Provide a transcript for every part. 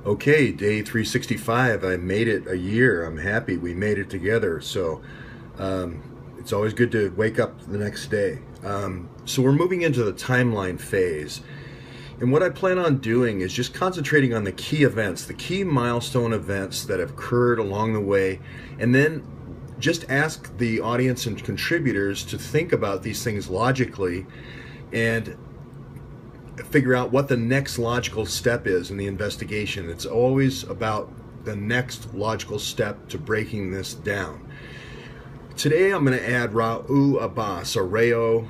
Okay, day 365. I made it a year. I'm happy we made it together. So it's always good to wake up the next day. So we're moving into the timeline phase. And what I plan on doing is just concentrating on the key events, the key milestone events that have occurred along the way, and then just ask the audience and contributors to think about these things logically and figure out what the next logical step is in the investigation. It's always about the next logical step to breaking this down. Today I'm going to add Ra'u Abbas, or RAO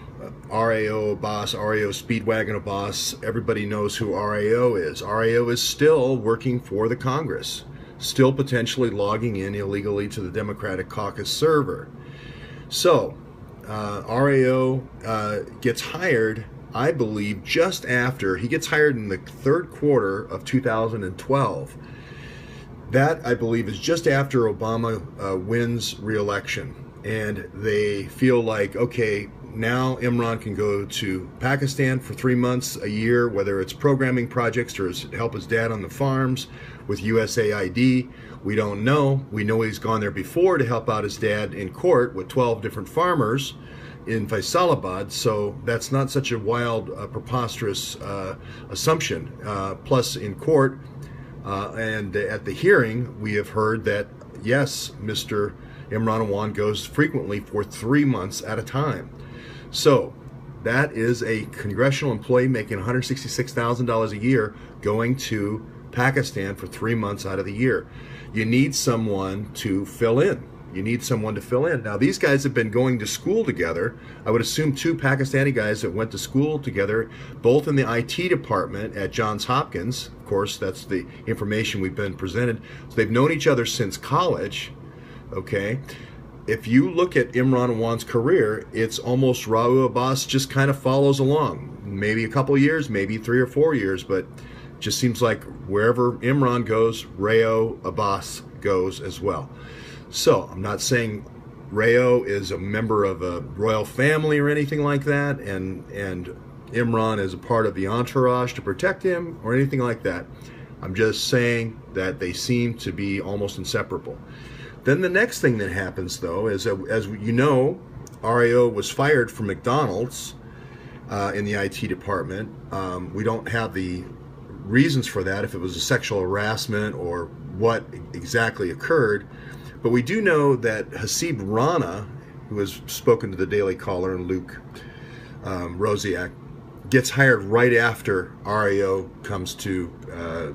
Abbas, RAO Speedwagon Abbas. Everybody knows who RAO is. RAO is still working for the Congress, still potentially logging in illegally to the Democratic Caucus server. So RAO gets hired, I believe, just after he gets hired in the third quarter of 2012. That, I believe, is just after Obama wins re-election. And they feel like, okay, now Imran can go to Pakistan for 3 months, a year, whether it's programming projects or help his dad on the farms with USAID. We don't know. We know he's gone there before to help out his dad in court with 12 different farmers in Faisalabad, so that's not such a wild, preposterous assumption. Plus, in court and at the hearing, we have heard that, yes, Mr. Imran Awan goes frequently for 3 months at a time. So that is a congressional employee making $166,000 a year going to Pakistan for 3 months out of the year. You need someone to fill in. You need someone to fill in. Now, these guys have been going to school together. I would assume 2 Pakistani guys that went to school together, both in the IT department at Johns Hopkins. Of course, that's the information we've been presented. So they've known each other since college. Okay. If you look at Imran Awan's career, it's almost Ra'u Abbas just kind of follows along. Maybe a couple years, maybe 3 or 4 years, but just seems like wherever Imran goes, Ra'u Abbas goes as well. So I'm not saying Ra'u is a member of a royal family or anything like that, and Imran is a part of the entourage to protect him or anything like that. I'm just saying that they seem to be almost inseparable. Then the next thing that happens, though, is, as you know, RAO was fired from McDonald's in the IT department. We don't have the reasons for that, if it was a sexual harassment or what exactly occurred. But we do know that Hasib Rana, who has spoken to the Daily Caller, and Luke Rosiak, gets hired right after RAO comes to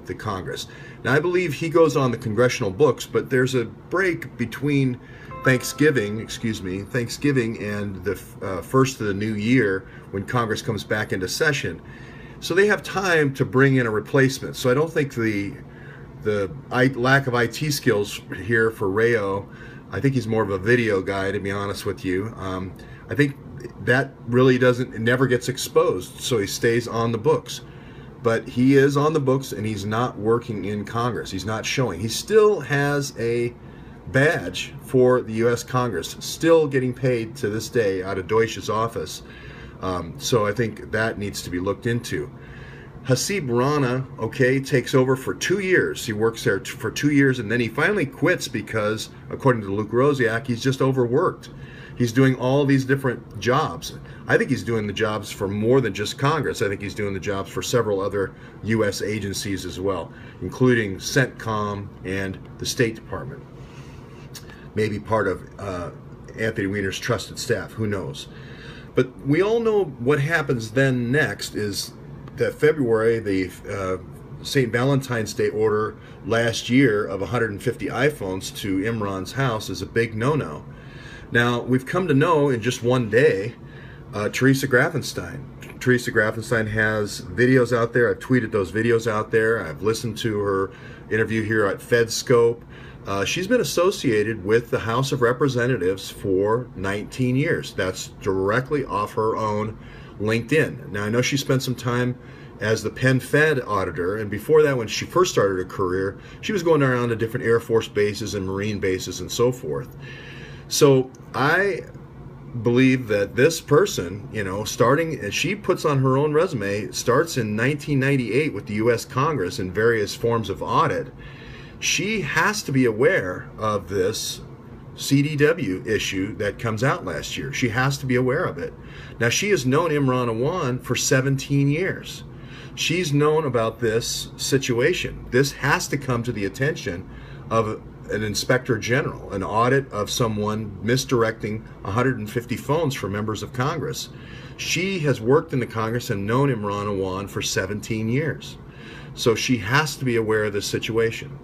the Congress. Now, I believe he goes on the congressional books, but there's a break between Thanksgiving and the first of the new year when Congress comes back into session. So they have time to bring in a replacement. So I don't think the lack of IT skills here for Ra'u, I think he's more of a video guy, to be honest with you. I think that really it never gets exposed, so he stays on the books. But he is on the books, and he's not working in Congress. He's not showing. He still has a badge for the U.S. Congress, still getting paid to this day out of Deutsch's office. So I think that needs to be looked into. Hasib Rana, okay, takes over for 2 years. He works there for 2 years, and then he finally quits because, according to Luke Rosiak, he's just overworked. He's doing all these different jobs. I think he's doing the jobs for more than just Congress. I think he's doing the jobs for several other U.S. agencies as well, including CENTCOM and the State Department. Maybe part of Anthony Weiner's trusted staff, who knows. But we all know what happens then next is that February, the St. Valentine's Day order last year of 150 iPhones to Imran's house is a big no-no. Now, we've come to know in just one day Theresa Grafenstine. Theresa Grafenstine has videos out there. I've tweeted those videos out there. I've listened to her interview here at FedScope. She's been associated with the House of Representatives for 19 years. That's directly off her own LinkedIn. Now, I know she spent some time as the Penn Fed auditor, and before that, when she first started her career, she was going around to different Air Force bases and Marine bases and so forth. So I believe that this person, starting, she puts on her own resume, starts in 1998 with the U.S. Congress in various forms of audit. She has to be aware of this CDW issue that comes out last year. She has to be aware of it. Now, she has known Imran Awan for 17 years. She's known about this situation. This has to come to the attention of an inspector general, an audit of someone misdirecting 150 phones for members of Congress. She has worked in the Congress and known Imran Awan for 17 years. So she has to be aware of this situation.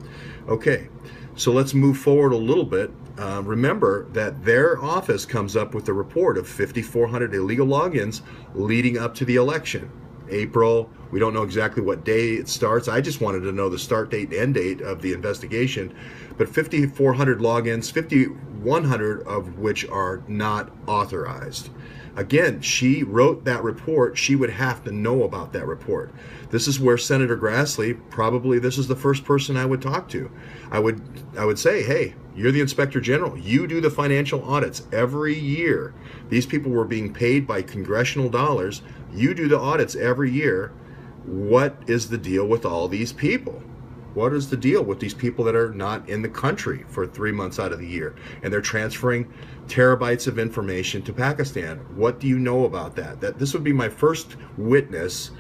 Okay, so let's move forward a little bit. Remember that their office comes up with a report of 5,400 illegal logins leading up to the election. April, we don't know exactly what day it starts. I just wanted to know the start date and end date of the investigation. But 5,400 logins, 5,100 of which are not authorized. Again, she wrote that report. She would have to know about that report. This is where Senator Grassley, probably this is the first person I would talk to. I would say, hey, you're the Inspector General. You do the financial audits every year. These people were being paid by congressional dollars. You do the audits every year. What is the deal with all these people? What is the deal with these people that are not in the country for 3 months out of the year and they're transferring terabytes of information to Pakistan? What do you know about that? This would be my first witness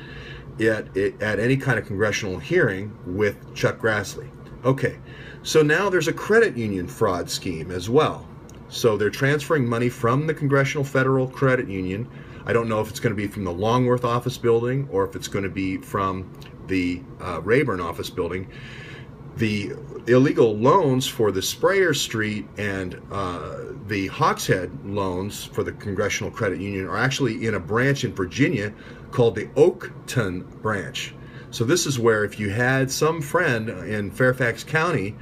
at any kind of congressional hearing with Chuck Grassley. Okay, so now there's a credit union fraud scheme as well. So they're transferring money from the Congressional Federal Credit Union. I don't know if it's going to be from the Longworth office building or if it's going to be from the Rayburn office building. The illegal loans for the Sprayer Street and the Hawkshead loans for the Congressional Credit Union are actually in a branch in Virginia called the Oakton branch. So this is where if you had some friend in Fairfax County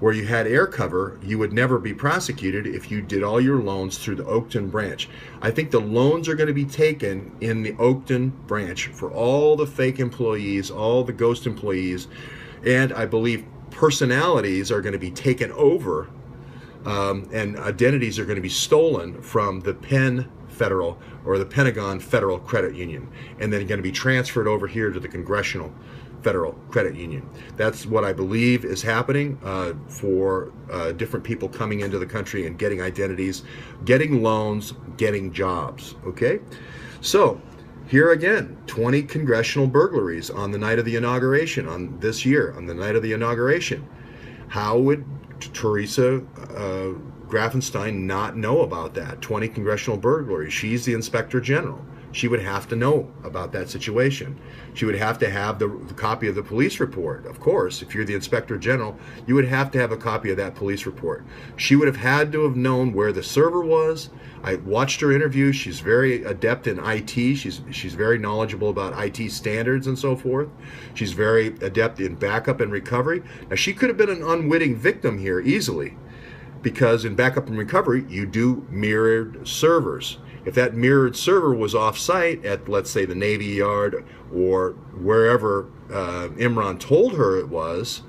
where you had air cover, you would never be prosecuted if you did all your loans through the Oakton branch. I think the loans are going to be taken in the Oakton branch for all the fake employees, all the ghost employees, and I believe personalities are going to be taken over and identities are going to be stolen from the Federal or the Pentagon Federal Credit Union and then going to be transferred over here to the Congressional Federal Credit Union. That's what I believe is happening for different people coming into the country and getting identities, getting loans, getting jobs. Okay, so here again, 20 congressional burglaries on the night of the inauguration on this year, on the night of the inauguration. How would Theresa Grafenstine not know about that? 20 congressional burglaries. She's the Inspector General. She would have to know about that situation. She would have to have the copy of the police report. Of course, if you're the Inspector General, you would have to have a copy of that police report. She would have had to have known where the server was. I watched her interview. She's very adept in IT. She's very knowledgeable about IT standards and so forth. She's very adept in backup and recovery. Now, she could have been an unwitting victim here easily, because in backup and recovery, you do mirrored servers. If that mirrored server was off-site at, let's say, the Navy Yard or wherever Imran told her it was,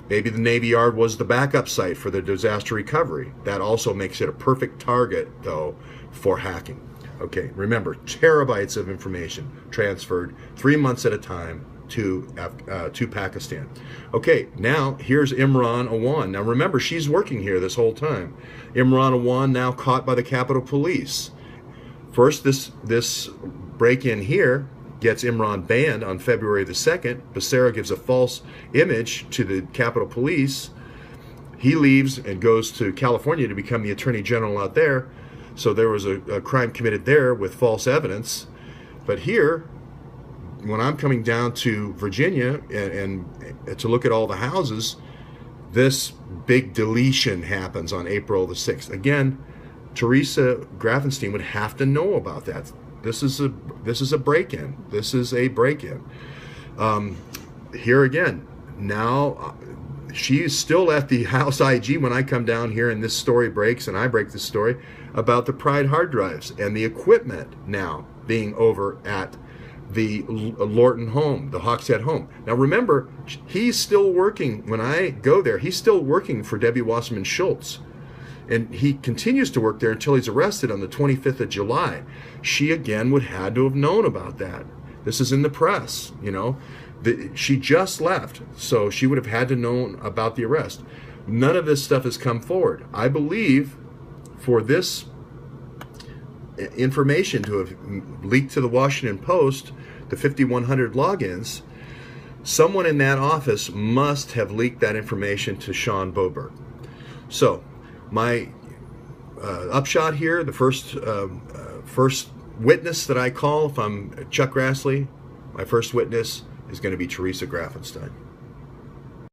maybe the Navy Yard was the backup site for the disaster recovery. That also makes it a perfect target, though, for hacking. Okay, remember, terabytes of information transferred 3 months at a time to Pakistan. Okay, now here's Imran Awan. Now remember, she's working here this whole time. Imran Awan now caught by the Capitol Police. First, this break-in here gets Imran banned on February the 2nd. Becerra gives a false image to the Capitol Police. He leaves and goes to California to become the Attorney General out there. So there was a crime committed there with false evidence. But here, when I'm coming down to Virginia and to look at all the houses, this big deletion happens on April the 6th. Again, Theresa Grafenstine would have to know about that. This is a break-in. This is a break-in. Here again, now she's still at the House IG when I come down here and this story breaks and I break this story about the Pride hard drives and the equipment now being over at the Lorton home, the Hawkshead home. Now remember, he's still working, when I go there, he's still working for Debbie Wasserman Schultz. And he continues to work there until he's arrested on the 25th of July. She again would had to have known about that. This is in the press, you know. She just left, so she would have had to know about the arrest. None of this stuff has come forward. I believe for this information to have leaked to the Washington Post, the 5,100 logins, someone in that office must have leaked that information to Sean Boberg. So my upshot here, the first witness that I call if I'm Chuck Grassley, my first witness is going to be Theresa Grafenstine.